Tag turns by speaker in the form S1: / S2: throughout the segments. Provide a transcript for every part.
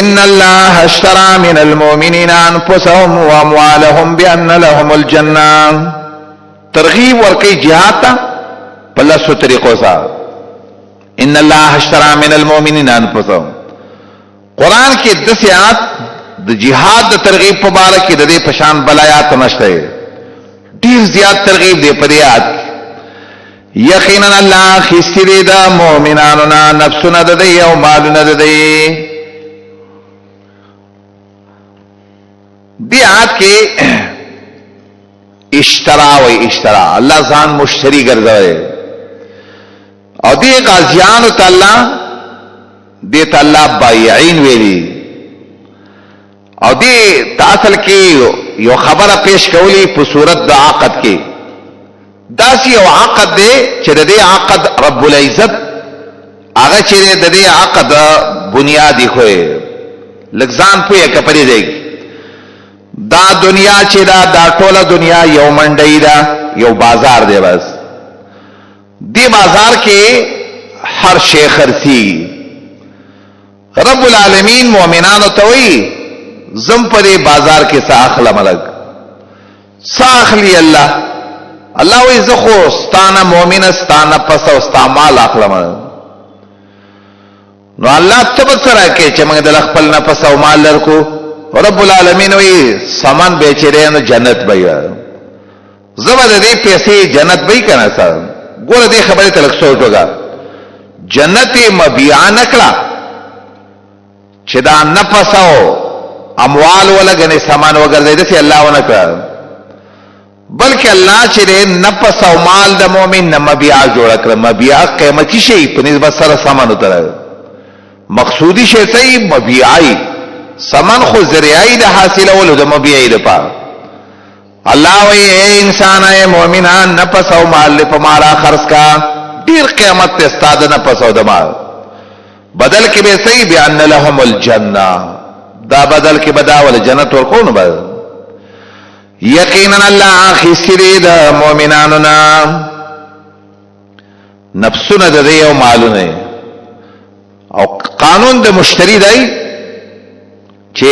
S1: ان الله اشترى من المؤمنين انفسهم واموالهم بان لهم الجنه. ترغیب ورکی جهاد تا پلسو طریقوں سا. ان الله اشترى من المؤمنين انفسهم. قرآن کی 10 آیات د جهاد د ترغیب مبارک کی د دې پشان بلایات نشته. ډیر زیات ترغیب دی په آیات. یقینا الله خستری دا مؤمنانو نا نفسونه د دی او مالونه د دی. دی آیات کې اشترا و اشترا الله ځان مشتری ګرځوي او دی غازیانو تعالی دی تعالی بایعين ویلي او دی تاصل کې یو خبره پیش کولی په صورت د عقد کې. داسی او عقد دی چې د دې عقد رب العزت هغه چې د دې عقد بنیادی خوې لګزان پوهه کپری دی. دا دنیا چې دا ټوله دنیا یو منډی دا یو بازار دی. بس دی بازار کې هر شی خرڅي. رب العالمین مؤمنانو ته وی زم په بازار کې ساخله ملک ساخلی الله وی زخو ستانه مؤمن ستانه پس او استعمال اخلم. نو الله تبت سره کې چې موږ د خپل نفس او مال لرکو. رب العالمین وی سامان بیچره نو جنت بیا زبر دې پیسې جنت بې کنه سره. ګوره دې خبره تلک سوچوګا جنت مبيع نکړه چې دا نفس او اموال ولګنه سامان وګرځي دې الله ونکړه بلکې الله چې نفس او مال د مؤمن نه مبيع جوړ کړ. مبيع قیمتي شی په نسبت سره سامان وتر مقصودی شی ته مبيعي سمن خو ذریعی د حاصلولو د مبيعي لپاره. الله وی اے انسان اے مؤمنان نفس او مال په مارا خرڅ کا ډیر قیمت ته استاد نفس او د مال بدل کې به صحیح بیان لهم الجنه. دا بدل کې بداول جنت ورکو نو بل. یقینا الله خسری د مؤمنانو نا نفسونه د دی او مالونه او قانون د مشتری دی چې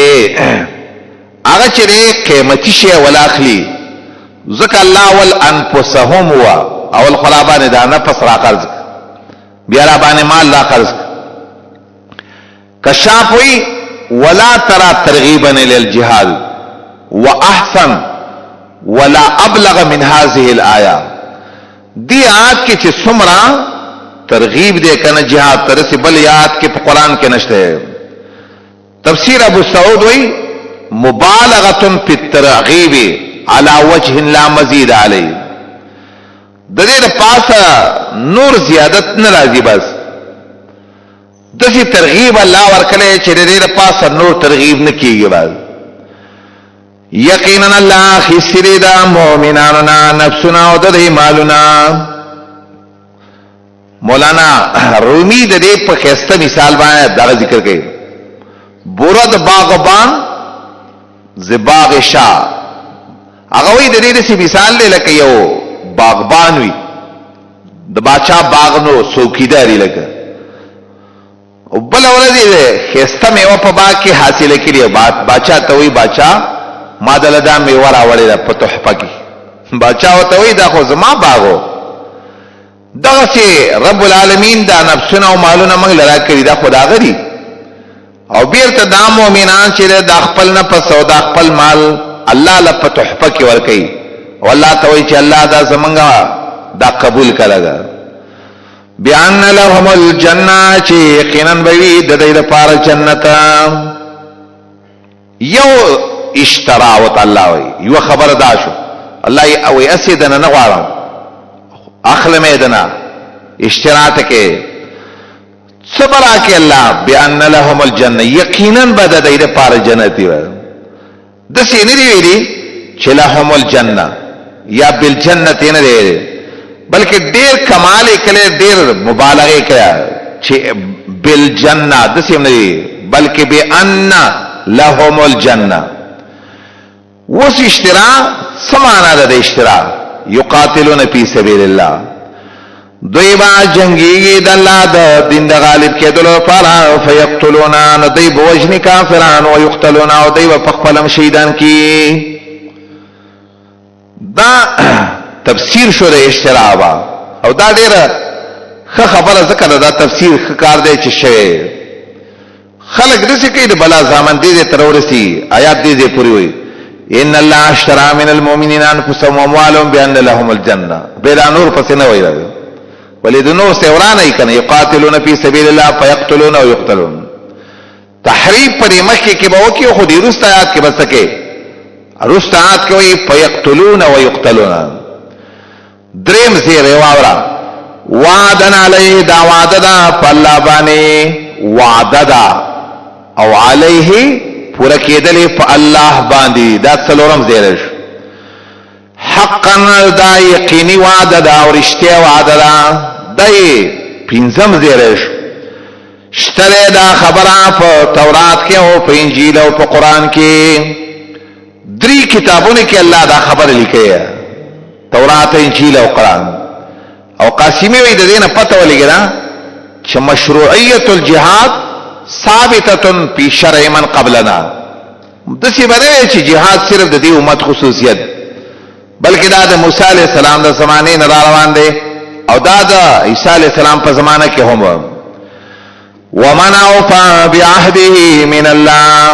S1: هغه چې قیمتي شی ولا اخلي. ذکر الله ول انفسهم او الخلابان دا نفس را قرض بیا را باندې مال را قرض. کشاف وی ولا ترى ترغيبا الى الجهاد واحسن ولا ابلغ من هذه الايه. دی آیات کې چې څومره ترغیب دې کنه جهاد ترسي بل آیات کې په قران کې نشته. تفسیر ابو سعود وی مبالغه فی الترغیب على وجه لا مزید علی. د دې پاسه نور زیادت ناراضی بس دسی ترغیب الله ورکړي چې د دې پاسه نور ترغیب نکېږي. بس یقینا الله خسری دا مؤمنانو نفسنا او د مالنا. مولانا رومی د دې په خسته مثال باندې دا ذکر کوي. بورد باغبان زباغ شاه هغه وی د دې څه مثال لکه یو باغبان وي د باچا باغ نو څوکیداری لکه او بل ورځي خسته میوه په باغ کې حاصله کړي. باچا ته وی باچا ما دلدا میوه راوړې په تحفه کې. باچا وته وی دا خو زما باغو. دغه چې رب العالمین دا نفسونه او مالونه موږ لرا کړی دا خدا غري او بیرته دا مؤمنان چې د خپل نفس او د خپل مال الله له تحفه کې ور کوي او الله ته وی چې الله دا زمونږه دا قبول کړه. بیان لهم الجنه چې یقینا به د دې لپاره جنت. یو اشترا وتعالى وی یو خبر دا شو الله او اسیدنا نغوارم اخل میدنا اشتراط کې صبر کې الله بیان لهم الجنه یقینا بد د دې لپاره جنت و. د سینې ویلي چې لهم الجنه یا بالجنه نه دی بلکې ډیر کمال کړي ډیر مبالغه کړي چې بالجنه د سینې نه دی بلکې بان لهم الجنه. وس اشترا سمانا د اشترا یقاتلون فی سبیل الله دوی با جنگیږي د الله د دین د غالب کېدلو لپاره فیقتلون نو دوی بوجنی کافران او یقتلون او دوی په خپل شهیدان کی. دا تفسیر شو د اشترابا او دا ډیره خبره ذکر دا تفسیر کار دی چې شی خلق دې کوي د بلا زامن دې ترورسي آیات دې پوری وي ان الله اشترى من المؤمنين انفسهم واموالهم بان لهم الجنه بلا نور پس نه وایي ولذنو سورانه کنه یقاتلون فی سبیل الله فیقتلون او یقتلون. تحریف پر مکه کې به وکي خو دې رست آیات کې بسکه رست آیات کې وایي فیقتلون او یقتلون. دریم زیره واورا وعدن علیه دا وعده دا فالله باندې وعده دا او علیه پورا کېدلې په الله باندې دا څلورم زیرش حقا دا یقیني وعده دا او رښتیا وعده دا دای پنځم زیرش شتره دا خبره په تورات کې او په انجیل او په قران کې درې کتابونه کې الله دا خبره لیکي تورات انجیل او قران او قاسمی وی د دینه پته ولګی چې مشروعیت الجهاد ثابته فی شرع من قبلنا. د څه باندې چې جهاد صرف د دې امت خصوصیت بلکې دا د موسی علی السلام د زمانه نه روان دي او دا د عیسی علی السلام په زمانه کې هم ومن اوفى بعهده من الله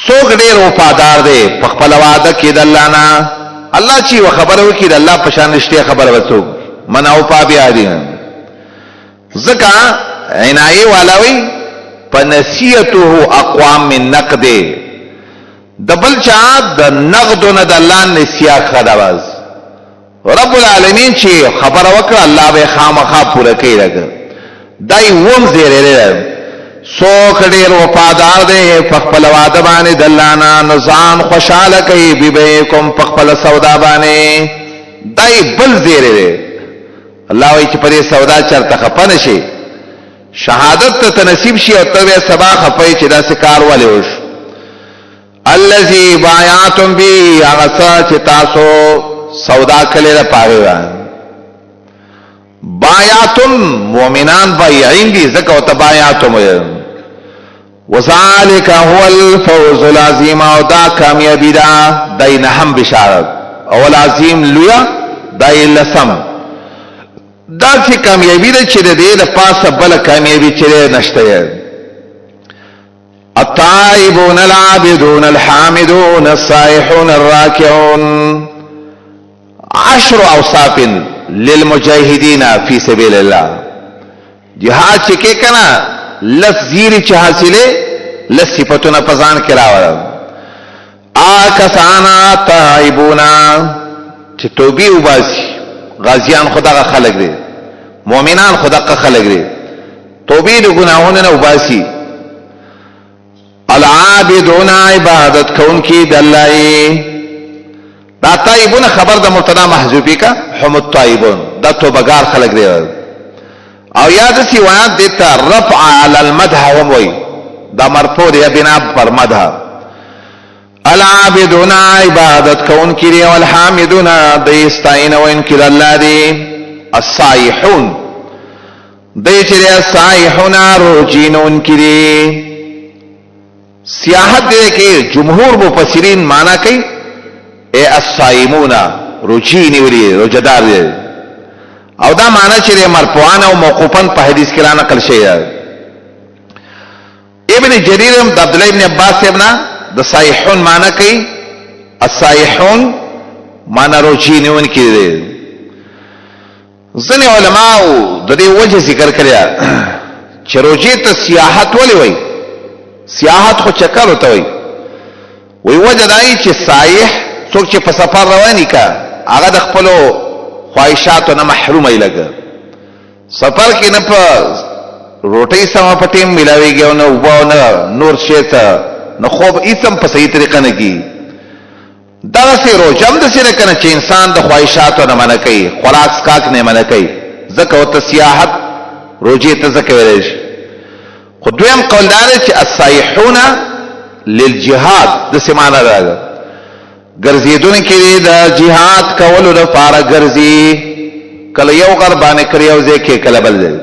S1: څوک ډېر وفادار دی په خپل وعده کې د الله نه. الله چې خبره وکړي د الله په شان رښتیا خبره وڅو من اوفى بعهده زکا عنایه والاوی فنسیته اقوام من نقد د بل چا د نقدونه د الله نسیا خداواز رب العالمین چې خبره وکړه الله به خامخا پوره کوي راګه دای ووم زیره سو کډیر وفادار دی په خپل وعده باندې د الله نه نزان خوشاله کوي به کوم په خپل سودا باندې دای بل زیره الله وی چې پرې سودا چرته خپنه شي شهادت ته نصیب شي او ته سبا خپي چې دا سکار والے وش الذي بايعتم به هغه چې تاسو سودا کړی را پاره بايعتم مؤمنان بایعين دي زکه او تبایعتم وذلك هو الفوز العظیم او دا کامیابی دا دین هم بشارت او العظیم لویا دای لسم دا چې کامیابی ده چې د دې د پاسه بل کامیابی چې نشته. التائبون العابدون الحامدون السائحون الراكعون 10 اوصاف للمجاهدین فی سبیل الله. جهاد چې کې کنا لفظی چې حاصله لصفتونه پزان کې راوړل آکسانا تائبونا چې توبې وباسي غازیان خدا خلق دي مؤمنان خدا خلق دي توبې د ګناهونو نه وباسي العابدون عبادت کون کی د الله دا تائبون خبر د مبتدا محذوفی کا هم التائبون دا توبګار خلق دي او یاد سی روایت دیتا رفع علی المدح هم وی دا مرفوع دی بنا پر مدح العابدون عبادت کون کی دی والحامدون دی استعین و انکر اللہ دی السائحون دی چلی السائحون روجین انکی دی سیاحت دی کہ جمهور مفسرین مانا کئی اے السائمون روجین ولی روجدار دی او دا معنی چې مرفوعان او موقوفن په حدیث کې را نقل شوی ابن جریر د عبد الله ابن عباس ابن د صایحون معنی کوي الصایحون معنی روجینون کې دي. ځینې علماء د دې وجه ذکر کړی چې روجی ته سیاحت ولې وای سیاحت خو چکر وته وای وجه دای چې صایح څوک چې په سفر رواني کا هغه د خپل خواهشاتو نه محروم ای لګ سفر کې نه په روټي سم پټیم ملاويږي او نه وبو نه نور شیته نه خوب اسم په صحیح طریقه نه کی دا سي روجم د سره کنه چې انسان د خواهشاتو نه منع کوي خوراک سکاک نه منع کوي زکه او تسیاحت روجي ته زکه ویل شي. خو دویم قول دار چې الصایحون للجهاد د سمانه راغله ګرځیدون کې د جهاد کولو لپاره ګرځي کله یو غر باندې کړی او ځکه کله بل ځای.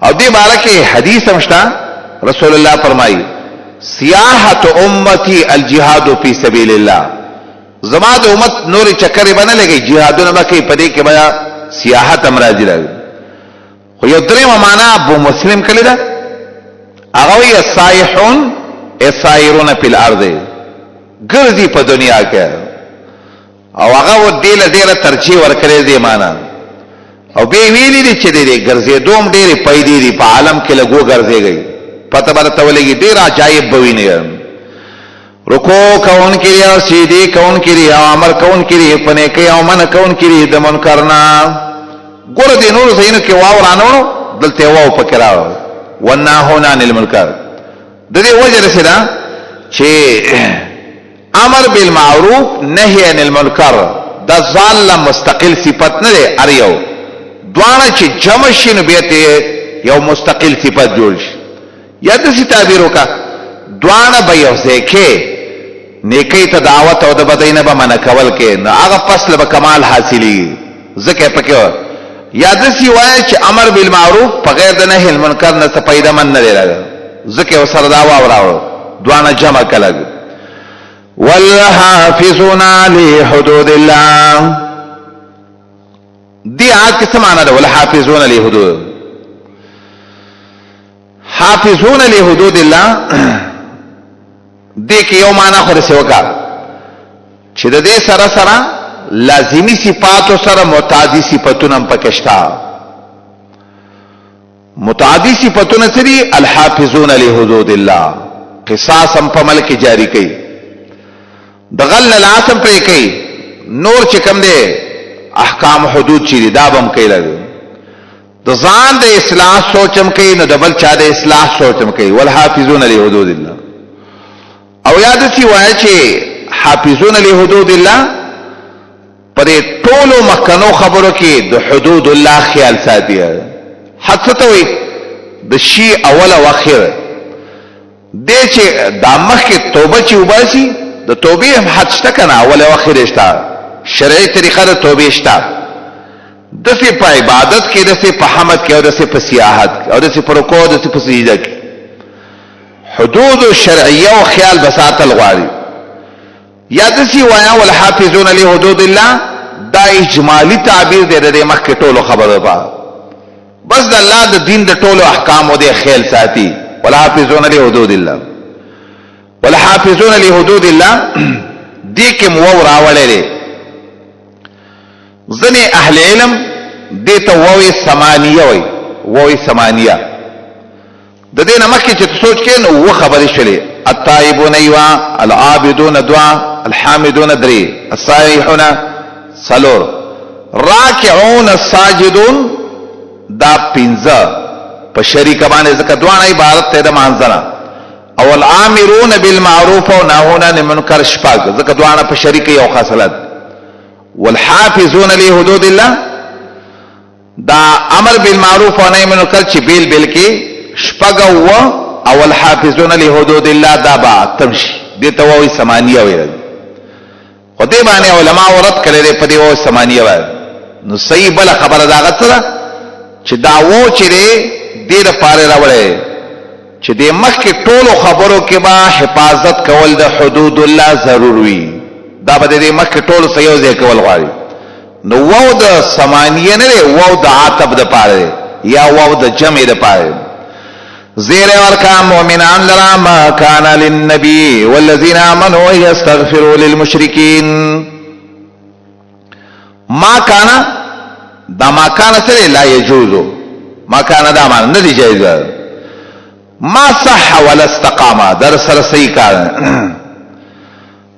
S1: او دې باره کې حدیث همشتا رسول الله فرمایي سیاحت امتی الجهاد فی سبیل الله. زما د امت نور چکر باندې لګي جهادونه مکه پدې کې بیا سیاحت امراضی راغی. خو یو درېمه معنا ابو مسلم کړی دا هغه وی السائحون السائرون فی الارض ګرځي په دنیا کې او هغه و دې له ډیره ترجیح ورکړي دې معنا او به ویلي دي چې دې ګرځي دوم ډېرې پیدا دي په عالم کې لګو ګرځيږي پته برته ولګي ډېر عجایب بوینه رکوع کون کړي او سجدي کون کړي او امر کون کړي پنه کوي او من کون کړي د منکر نه ګور دې نور زینو کې واو رانو دلته واو پکراو ونهونا عن المنکر. د دې وجه رسیدا چې امر بالمعروف نهي عن المنکر د ځان مستقل صفت نه لري اریو دوانه چې جمع شین بیته یو مستقل صفت جوړ شي. یا د څه تعبیر وکا دوانه به یو ځکه نیکی ته دعوت او د بدینه به من کول کې نو هغه فصل به کمال حاصلي ځکه پکې یا د څه وای چې امر بالمعروف بغیر د نهي المنکر نه څه پیدا من نه لري ځکه وسره دا واو دوانه جمع کړل. والحافظون لحدود الله دی آج کس معنی ده والحافظون لحدود حافظون لحدود الله دی که یو معنی خود سوکا چې د دې سره سره لازمی صفاتو سره متعدی صفاتونه هم پکشتا. متعدی صفاتونه سری الحافظون لحدود الله قصاص هم په ملک جاری کوي د غل العاصم پرې کوي نور چې کم دی احکام حدود چیرې دا بم کوي لګي د ځان د اصلاح سوچم کوي نو د بل چا د اصلاح سوچم کوي. والحافظون لحدود الله او یاد سی وای چې حافظون لحدود الله پر ټولو مخکنو خبرو کې د حدود الله خیال ساتي. حد څه ته وي د شی اول او اخر دې چې د مخکې توبه چې وباسي د توبې هم حد شته کنه اول او اخر شته شرعي طریقه د توبې شته د څه په عبادت کې د څه په حمد کې او د څه په سیاحت او د څه په رکوع د څه په سجده کې حدود شرعیه او خیال بساتل غواړي. یا د څه وایا والحافظون لحدود الله دا اجمالی تعبیر دی د مخکې ټولو خبرو په بس د الله د دین د ټولو احکام او د خیال ساتي. والحافظون لحدود الله والحافظون لحدود الله دې کې مو راولې ځنې اهل علم دې ته ووي ثمانیه وي ووي ثمانیه د دې نمکه چې سوچ کې نو و خبرې شلې التائبون ايوا العابدون دعا الحامدون دري السائحون صلور راکعون الساجدون دا پنځه په شریک باندې ځکه دعا نه عبارت ته د مانځنه او الامرون بالمعروف او نهون عن المنکر شپږ ځکه دعا نه په شریک یو خاصلت. والحافظون لحدود الله دا امر بالمعروف او نهي عن المنکر چې بیل بیل کې شپږ او الحافظون لحدود الله دا با تمشي دې ته وایي ثمانیه وایي. خو دې باندې علما ورت کړي په دې وایي ثمانیه وایي. نو صحیح بل خبره دا غته چې دا و چې دې د پاره راوړې چې د مخکې ټولو خبرو کې با حفاظت کول د حدود الله ضروري وي دا به د مخکې ټولو سيو ځای کول غواړي. نو وو د ثمانیه نه وو د عتب د پاره یا وو د جمع د پاره. زیر ورکا مؤمنان لرا ما کان للنبی والذین آمنوا یستغفروا للمشرکین. ما کان دا ما کان سره لا یجوزو ما کان دا ما نه دی جایز ما صح ولا استقام در سره صحیح کار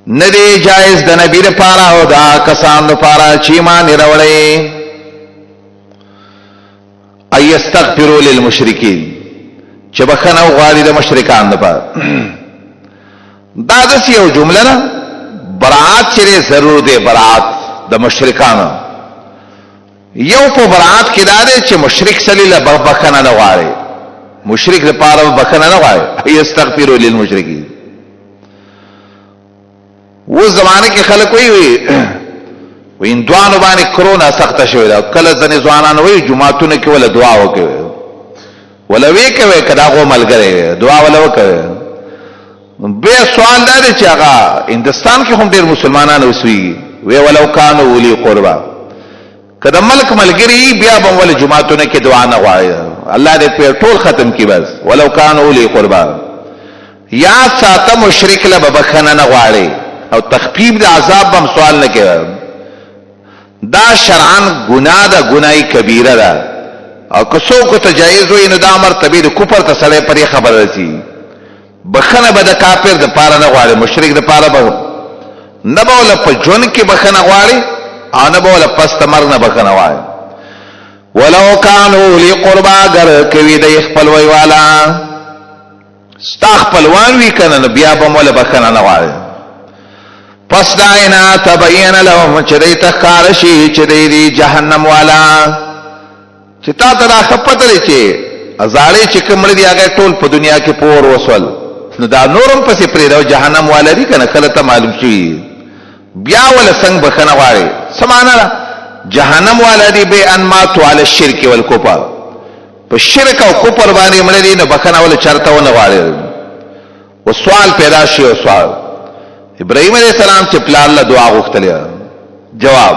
S1: نه دی جایز د نبی لپاره او دا کسان لپاره چې ایمان لري ایستغفروا للمشرکین چې بخنه غواړي د مشرکان لپاره. دا د یو جمله نه برائت چې ضرور دی برائت د مشرکانو یو په برائت کې دا دی چې مشرک سلی له بخنه نه غواړي مشرک لپاره بخنه نه غواړي ایستغفروا للمشرکین. و زمانه کې خلک وی وین دوانو باندې کرونا سخته شوې ده. کله ځنې ځوانان وایي جمعتونه کې ولا دعا وکوي ولا وی کوي کدا غو ملګری دعا ولا وکوي. به سوال دا دی چې هغه هندستان کې هم ډېر مسلمانان اوسوي وی ولو کانوا اولی قربا کدا ملک ملګری بیا به ول جمعتونه کې دعا نه غواړي. الله دې په ټول ختم کی بس ولو کانوا اولی قربا. یا ساته مشرک له بخنه نه غواړي او تخفیف د عذاب بم سوال نه کوي. دا شرعن گناه دا گناهی کبیره ده او کسو کو تجایز وي نو دا مرتبه د کفر ته سره پرې خبر رسی. بخنه به د کافر د پاره نه غواړي مشرک د پاره به نه بوله په جون کې بخنه غواړي او نه بوله پس تمر نه بخنه غواړي. ولو کانوا لقربا گر کوي د خپل وی والا ستا خپلوان وی کنه بیا به مولا بخنه نه غواړي. پس داینا تبین لهم چې دې تخکار شي چې دې جهنم والا چې تا ته راخپتل چې ازاړي چې کومړي دی هغه ټول په دنیا کې پور وسول نو دا نورم پسې پرې دا جهنم والا دی کنه کله ته معلوم شي بیا ول څنګه بخنه غواړي. سمانه جهنم والا دی به ان ماتوا علی الشرک والکفر په شرک او کفر باندې مړ دي نه بخنه ول چرته ونه غواړي. و سوال پیدا شي او سوال ابراهيم عليه السلام چې پلار له دعا غوښتله جواب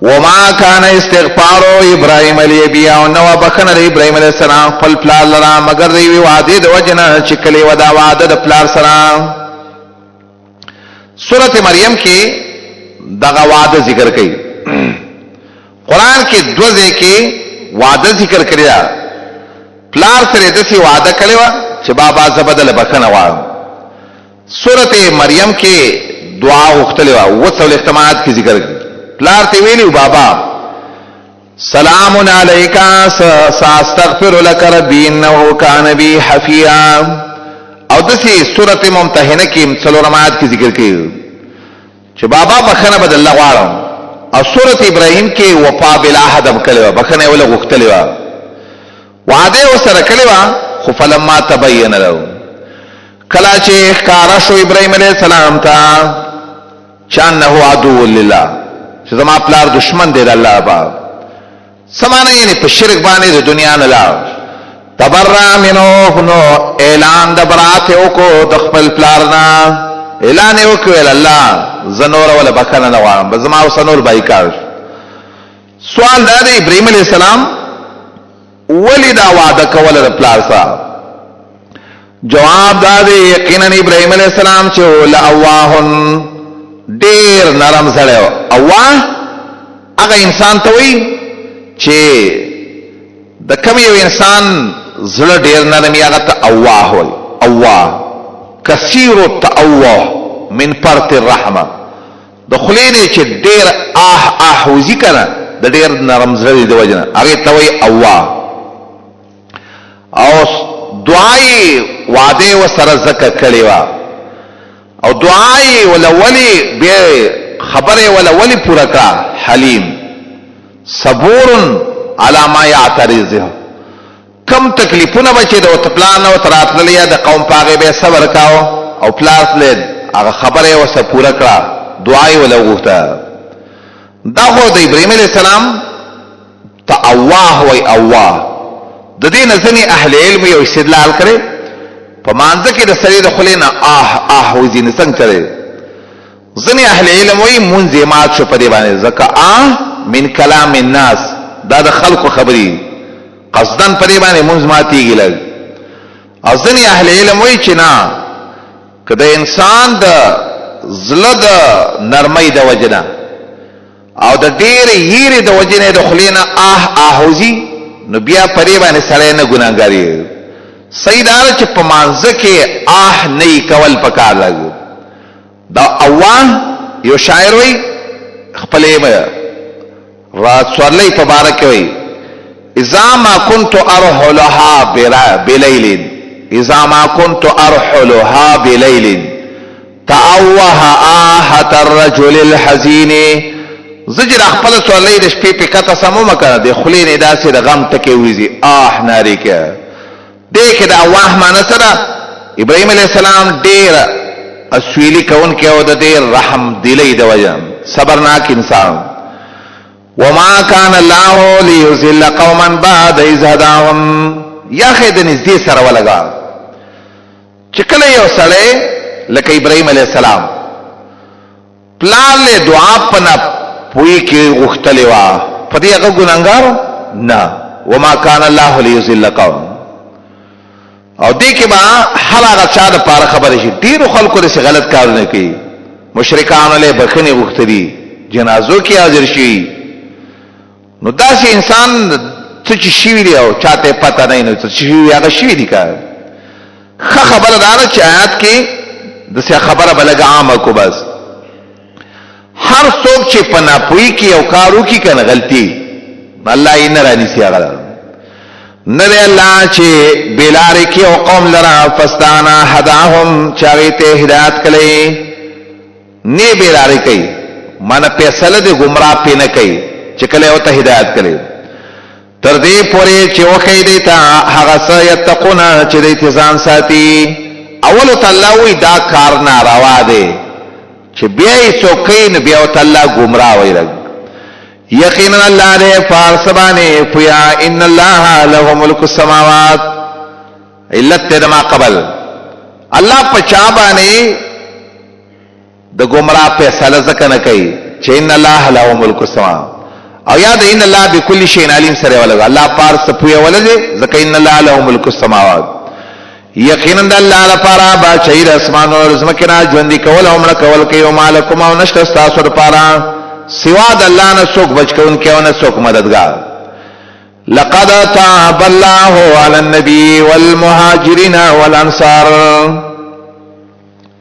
S1: وما كان استغفار ابراهيم عليه بیا نو بخنه ابراهيم عليه السلام خپل پلار لرا مگر دی وعده د وجنه چې کلی ودا وعده د پلار سره. سورته مریم کې دغه وعده ذکر کړي. قران کې دوه کې وعده ذکر کړی دا پلار سره د سی وعده کړی و چې بابا زبدل بخنه غواړم. سورته مریم کې دعا وختلې و او څول احتمالات کې ذکر کړي. پلار ته ویلو بابا سلام علیکا ساستغفر لك ربي انه كان بي حفيا. او دسی سورته ممتحنه کې څلورمات کې ذکر کړي چې بابا بخنه بدل الله غواړم. او سورته ابراهيم کې وفا بالعهد وکړه بخنه ولا وختلې و وعده وسره کړي و خو فلما تبين له کلا چې ښکارا شو ابراهيم عليه السلام ته چانه عدو لله چې زما پلار دشمن دی د الله باب سمانه یې په شرک باندې د دنیا نه لاړ. تبرأ منه نو اعلان د برات او کو د خپل پلار نه اعلان وکړ الله زنور ولا بخنه نه غواړم زما او سنور بایکار. سوال دا دی ابراهيم عليه السلام ولدا وعده کول د پلار صاحب. جواب دا دی یقینا ابراهيم عليه السلام چې لأواهن ډیر نرم سره اواه هغه انسان ته وي چې د کوم یو انسان زړه ډیر نرم یې هغه ته اواه وي. اواه کثیر التأوه من فرط الرحمه د خلینې چې ډیر وزي کنه د ډیر نرم زړه دی وجنه هغه ته وي اواه. او دعای وعده و سره زکه کړي وا او دعای ولولی به خبره ولولی پورا کا حلیم صبور علی ما یعترضه. کم تکلیفونه بچي د وتپلان او تراتلیا د قوم پاغه به صبر کاو او پلاس له هغه خبره و سره پورا کړه دعای ولوغته. دا هو د ابراهيم عليه السلام تأواه و اواه. د دې نظمي اهل علم یو استدلال کړي په مانځ کې د سړي د خلینا وزین څنګه کړي. ځنی اهل علم وایي منځمات شو په دې باندې ځکه من کلام الناس دا د خلکو خبري قصدن په دې باندې منځماتيږي لګ. او ځنی اهل علم وایي چې نه کله انسان د زړه د نرمۍ د وجنه او د ډېر یېری د وجنه د خلینا وزي نو بیا پرې باندې سړی نه ګناګاری. سیدار چې په مانځ کې نه کول پکار لګ. دا اواه یو شاعر وی خپلې رات سورلې په بارک وی اذا ما كنت ارحلها بليل اذا ما كنت ارحلها بليل تأوه آهة الرجل الحزين. زجر خپل سورلې د شپې په کته سمو مکه د خلینې داسې د غم ټکي وزي ناری کې دیکھ دا اواه معنی سره ابراهيم عليه السلام ډیر اسویلی کون کې او د ډیر رحم دلی د وجه صبرناک انسان. وما كان الله ليذل قوما بعد إذ هداهم. یا خې د نږدې سره ولګا چې کله یو سړی لکه ابراهيم عليه السلام پلان له دعا پنا پوي کې غختلې وا په دې هغه ګناګار نه. وما كان الله ليذل قوم. او دې کې با هر هغه چا د پاره خبرې شي. ډیرو خلکو لري غلط کارونه کوي. مشرکان له بخنه غختري جنازو کې حاضر شي. نو داسې انسان څه چې شي دی او چاته پته نه نو څه شي هغه شي دی کار. خبره دار چې آیات کې د څه خبره بلګه عامه کو بس هر څوک چې پناپوي کې او کارو کې کنه غلطي الله یې نه رانی سي هغه نه دی الله چې بلار کې او قوم لرا فستانا هداهم چاوي ته هدایت کړي نه بلار کوي معنی فیصله دې گمراه پې نه کوي چې کله او ته هدایت کړي تر دې پورې چې وخی دی ته هغه څه یتقونه چې د ځان ساتي. اول تعالی وی دا کار ناروا دی چې بیا یې څوکې نه بیا تعالی گمراه وي. یقینا الله دې فارسبانه پیا ان الله له ملک السماوات علت ما قبل الله پچا باندې د گمراه فیصله ځکه نه کوي چې ان الله له ملک السماوات او یاد ان الله بكل شيء علیم سره ولګ الله پارس پوی ولګ ځکه ان الله له ملک السماوات. یقینا الله لپاره با چیر اسمان او زمکنا ژوند کول او مړ کول کوي او مالکم او نشته تاسو لپاره سوا د الله نه څوک بچون کې او نه څوک مددگار. لقد تاب الله على النبي والمهاجرين والانصار.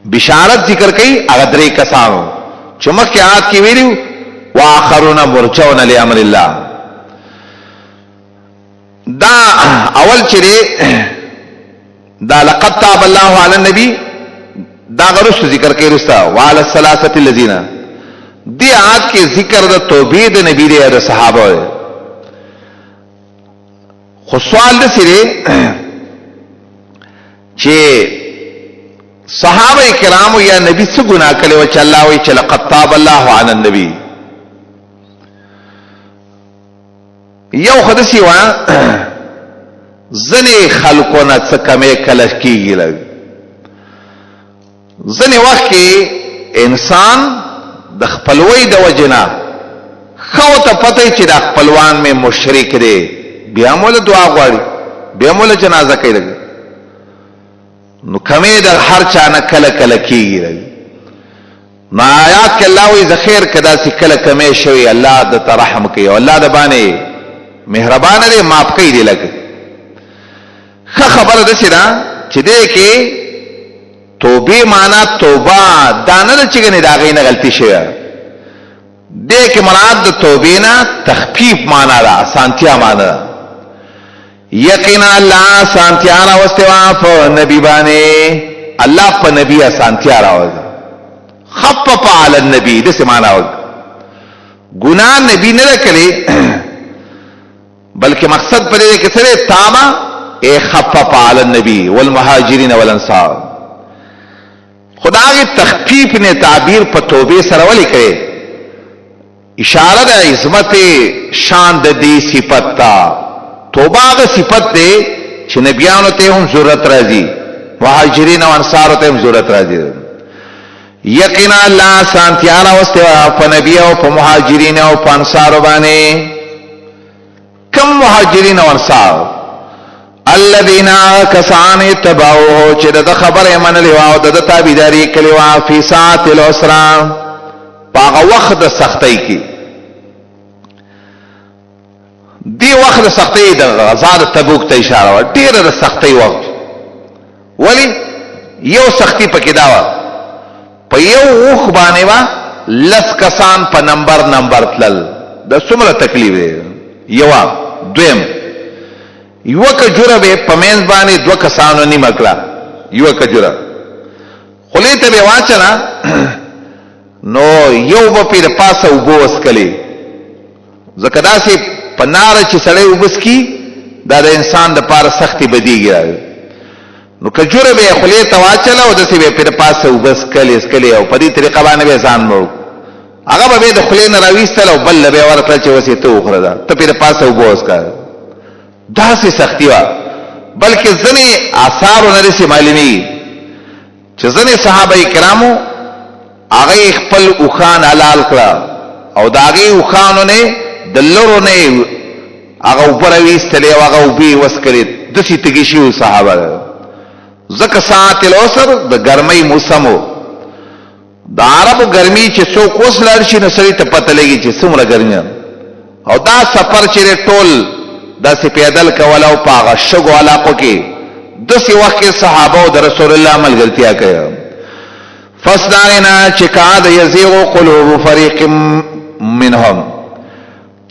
S1: بشارت ذکر کوي هغه درې کسانو چې مخکې آیات کې ویلو واخرون مرجون لامر الله. دا اول چې دا لقد تاب الله على النبي دا غرست ذکر کوي رستا وعلى الثلاثه الذين دی آیات کې ذکر د توبې د نبی د صحابه. خو سوال د سره چې صحابه کرام یا نبی څه ګناه کړي او چې الله وی چې لقد تاب الله على النبي. یو خدسی وا زنی خلقونه څه کمې کله کیږي لګ زنی وخت کې انسان د خپلوۍ د وجنا خو ته پته چې د خپلوان می مشرک دی بیا مولا دعا غواړي بیا مولا جنازه کوي نو کمې د هر چا نه کله کله کیږي لګ ما آیات کې الله وی ذخیر کدا سي کله کمې شوی الله د ترحم کوي او الله د باندې مهربان دی معاف کوي دی لګ خبره ده چې دا چې دې کې توبه معنا توبه دانه چې نه دا غي نه غلطي شوی دې کې مراد د توبې نه تخفیف معنا ده سانتیا معنا. یقینا الله سانتیا راوستوا په نبی باندې الله په نبی سانتیا راوځ خفف علی النبی دې معنا و ګناه نبی نه کړي بلکې مقصد پرې کې سره تابا اے خفف علی النبی والمهاجرین والانصار. خدای تخفیف نے تعبیر په توبه سره ولي کړي اشاره د عظمت شان د دې صفت تا توبه غ صفت ده چې نبیانو ته هم ضرورت راځي مهاجرین او انصار ته هم ضرورت راځي. یقینا الله سانتیا راوستوا په نبی او په مهاجرین او په انصار باندې. کم مهاجرین او انصار الذين كسان تبعوه چې د خبره منلې او د تابعداري کړي وا فی ساعت العسرا په وخت د سختۍ کې دی وخت د سختۍ د غزا د تبوک ته اشاره و ډیره د سختۍ وخت ولی یو سختی پکې دا و په یو وخت باندې وا لس کسان په نمبر تلل د څومره تکلیف دی یو دویم یو کجوره به پمنځ باندې دوه کسانو نیمه کړه یو کجوره خلیته به واچنا نو یو په پیر پاسه وبوس کلی زکه داسې پنار چې سړی وبسکی دا د انسان د پاره سختی بدیږي نو کجوره به خلیته واچلا او داسې به پیر پاسه وبس کلی او په دې طریقه باندې به ځان مو هغه به د خلین راويستل او بل به ورکړه چې وسې ته وخره ده ته په پاسه وبوس کا دا سي سختي وا بلکې ځنې آثار ونرسي معلومي چې ځنې صحابه کرامو هغه خپل اوخان حلال کړه او داغه اوخانونه دلورونه هغه وبرويستل او هغه وبي وسکري د سي تګي شو صحابه زکه ساعت العصر د ګرمۍ موسمو د عربو ګرمي چې څوک اوس لړ شي نو سړی ته پته لګي چې څومره ګرمي او دا سفر چې ټول دا سي پیدل کول او پاغه شګو علاقو کې د سي وخت صحابه او د رسول الله ملګرتیا کوي فصدعنا چې کاد یزيغ قلوب فريق منهم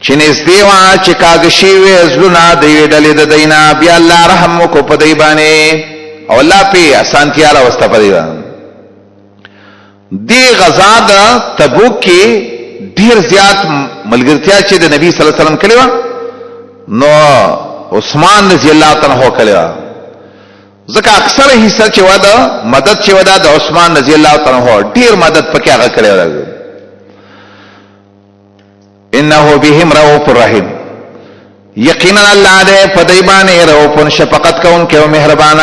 S1: چې نږدې وا چې کاږي وي زلونه د ډلې د دینا بیا الله رحم کو په دی باندې او الله په اسانتیا را واستو په دی باندې دی غزا د تبوک کې ډیر زیات ملګرتیا چې د نبی صلی الله علیه وسلم کړی و نو عثمان رضی الله تعالی عنہ کړی و ځکه اکثر حصہ چې ودا مدد چې ودا د عثمان رضی الله تعالی عنہ ډیر مدد پکې هغه کړی و انه بهم رؤوف رحیم یقینا الله دې په دای باندې رؤوف شفقت کوونکی او مهربان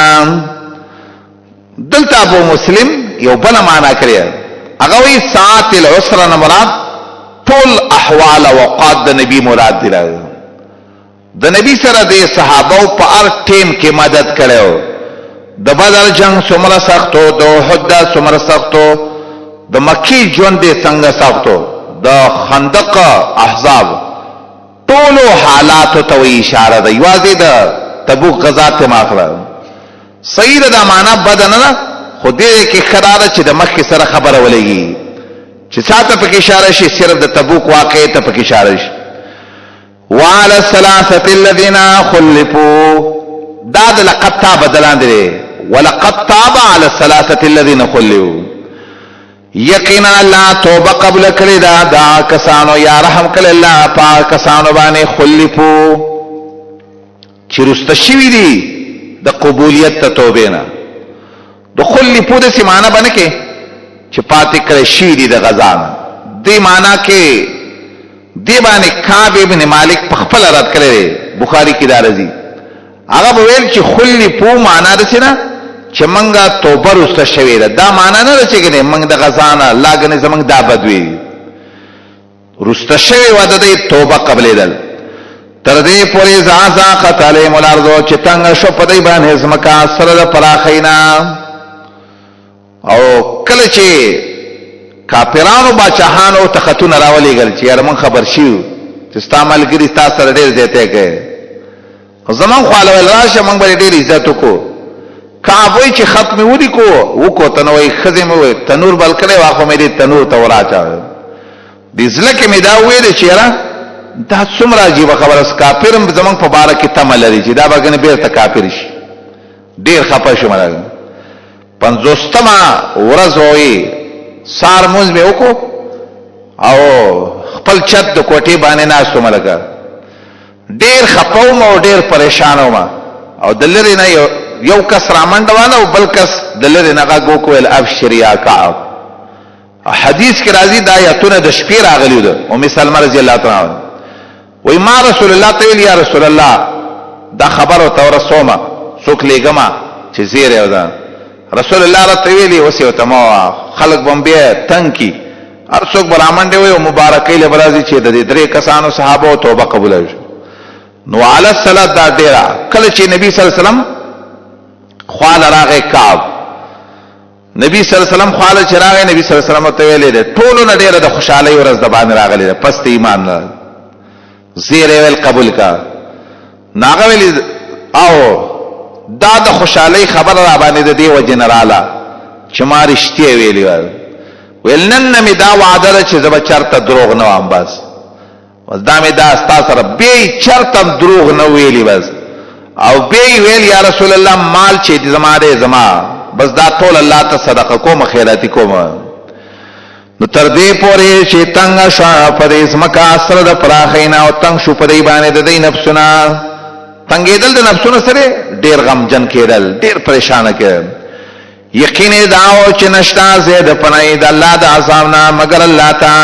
S1: دلته ابو مسلم یو بل معنا کړی هغه وی ساعت العسر نه مراد ټول احوال او اوقات د نبی مراد دی د نبی سره د صحابه په هر ټیم کې مدد کړو د بدر جنگ څومره سختو د احد څومره سختو د مکی ژوند څنګه سختو د خندق احزاب ټول حالات ته اشاره ده یوازې د تبوک غزا ته ماخله صحیح ده معنا بدن نه خو دې کې خراره چې د مخ سره خبره ولګي چې ساته په اشاره شي صرف د تبوک واقع ته په اشاره شي وعلى الثلاثه الذين خلفوا دا د لقد تاب بدلان دي ولقد تاب على الثلاثه الذين خلفوا یقینا الله توبه قبل کړی دا کسانو یا رحم کړي الله پاک کسانو باندې خلفو چې رستشوی دي د قبولیت ته توبه نه د خلفو د سیمانه باندې کې چې پاتې کړي شي دي د غزا دی معنا کې دی باندې کعب ابن مالک په خپل رد کړي بخاری کې دا راځي هغه ویل چې خلفو معنا د سینه چې منګه توبه رسته شوی دا معنا نه چې ګنې منګ د غزانه لاګنې زمنګ دا بدوي رسته شوی و د توبه قبلېدل تر دې پورې ځا قتل ملارزو چې څنګه شو په دې باندې زمکا سره د پراخینا او کله چې کافرانو بچهانو تختون راولېګل چې يرمن خبر شي چې استعمال ګری تاسو سره ډېر دیته کې زمون خپل راشه موږ به ډېر عزت وکړو کعبوی چې ختم ودی کو وکو تنوي خزم وي تنور بل کړي واخو مې دې تنور ته وراچا دې ځلکه مې دا وې دې چیرې دا څومره عجیب خبره اس کافرم زمون په بار کې تمل لري چې دا بګنه بیر ته کافر شي ډیر خپه شو مله 50مه ورځ وې سار موز به وکړو او خپل چت د کوټې باندې ناسو ملګر ډیر خپه او ډیر پریشان وم او دلری نه یو کس رامنډوانه او بل کس دلری نه غو کول ابشر یا کعب حدیث کې راځي دا آیاتونه د شپې راغلیو ده ام سلمہ رضی الله تعالی عنها وای ما رسول الله تعالی یا رسول الله دا خبر او تورسومه څوک لګما چې زیره ودا رسول الله را تعالی وسیو تموا خلق بمبه تنکی هر څوک برامنډه وي او مبارکې له برازي چې د دې درې کسانو صحابه توبه قبول شو نو علی الصلاه دا ډیره کله چې نبی صلی الله علیه وسلم خال راغه کعب نبی صلی الله علیه وسلم خال چراغه نبی صلی الله علیه وسلم ته ویلې ټولو نه ډیره د خوشحالي ورځ د باندې راغلي پس ته ایمان نه زیره ول قبول کا ناغه ویل او دا د خوشحالي خبر را باندې د دیو جنراله چې ما رښتیا ویلی ویل نن می دا وعده چې زب چرته دروغ نه وام بس دا می دا استا سره به چرته دروغ نه ویلی بس او به ویل یا رسول الله مال چې زماره زما بس دا ټول الله ته صدقه کوم خیراتی کوم نو تر دې پورې چې تنگ شو پرې زمکا سره د پراخینا او تنگ شو پرې باندې د دې نفسونه تنگېدل د نفسونو سره ډیر غم جن کېدل ډیر پریشان کېدل یقین داو چې نشتا زید پنای د الله د عذاب نه مگر الله تا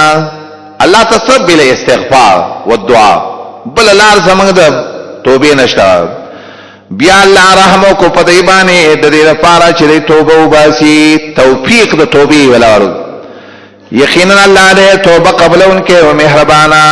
S1: الله تصب بل استغفار والدعاء بل لار زمنګ د توبې نشتا بیا الله رحم کو پدای باندې د دې لپاره چې توبه وباسي توفیق د توبې ولر یقینا الله دې توبه قبلون کې او مهربانا